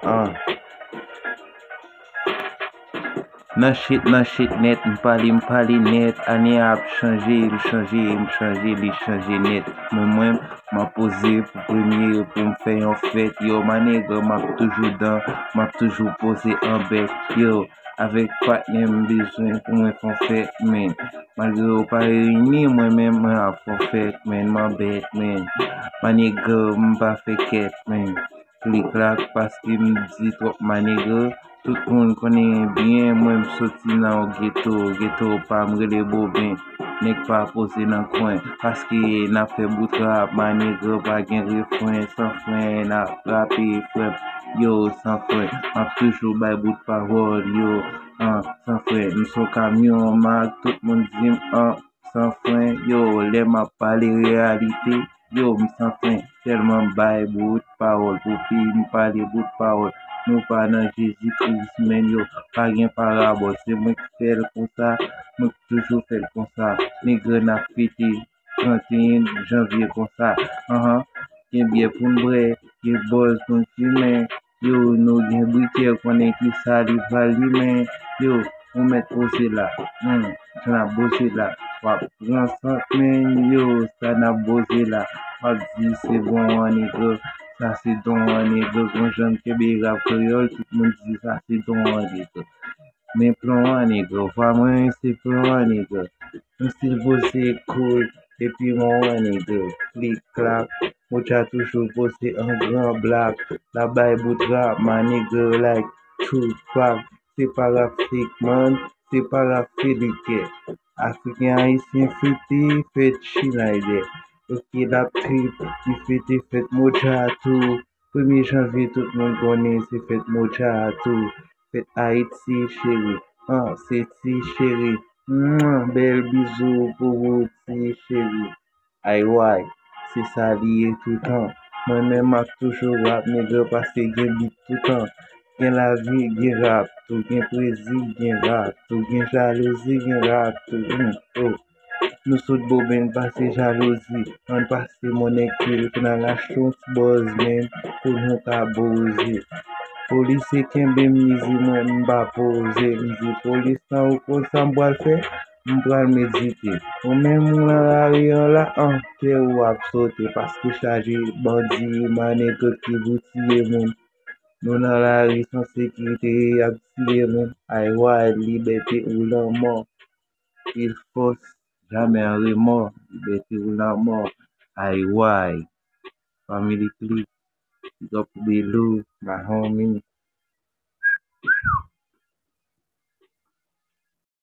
Ah, nan shit net, m'pali net, ane ap chanje, m'chanje net. Mwen m'a pose pou premye pou m'fè yon fèt, yo manègre m'ap toujou pose an bet, yo, avèk patnen m'bezwen pou mwen fon fèt men. Malgré ou pa reyni, mwen ap fon fèt men, m'abet men. Manègre m'pa fè ket men. Klik lak paske m'di trop manègre. Tout moun konen bien, mwen m'soti nan ghetto pa m'rele bobin, nek pa pose nan kwen, paske na fe bout rap, manègre pa gen refren, san fren, na rape frem, yo, san fren, map toujou bay bout parol, yo, san fren, m'son kamyon, mag, tout moun dim, san fren, yo, le map pale realite, yo, m'san fren, telman bay bout parol, pou pi m'pale bout parol. Nou pa nan Jésus-Christ men yo, pa gen parabol, se mwen ki fèl kon sa, mwen toujou fèl kon sa, nègre na fète 31 janvier kon sa, gen biye pou n'bre, gen boz pou n'fume, yo nou gen brike konen ki sa li vali men, yo, ou met ose la, jan ap boze la, wap pran sant men, yo, sa na boze la, wap di se bon nègre. Ça c'est don nègre, quand j'aime que rap créole, tout le monde dit ça c'est don nègre. Mais plan nègre, vraiment c'est plan nègre. Un style bossé cool, et puis mon nègre, clic clac, moi j'ai toujours bossé un grand black, la baille bout rap, ma nègre like true rap, c'est pas rap fake man, c'est pas rap fake. Africain haïtien fait chinaide. Ok, la trip, qui fait mocha tout. 1er janvier, tout le monde connaît, c'est fait mocha tout. Fait Haïti, chérie. C'est si chérie. Bel bisou pour vous, si chérie. Aïe, ouais, c'est ça lié tout le temps. Moi-même, m'a toujours rap, nègre, parce que j'ai beat tout le temps. Gen la vie, gen rap, tout gen poésie, gen rap, tout gen jalousie, gen rap, tout, oh. Nous sommes bobines passer jalousie, on passe mon équipe dans la chance buzz même pour nous caboser. Police qui me mise moi m'ba poser, me dit police nan ou kon sa m'boal faire, m'bral méditer. Ou même dans la rue là, que ou ap sauter parce que chargé bandit manègre qui vous tire moun. Nous dans la rue sans sécurité, ap tire moun. Aïe ouais, liberté ou la mort. Il faut jamais un remords, liberté ou la mort. Aïe, why? Family clip, big up Belou, my homie.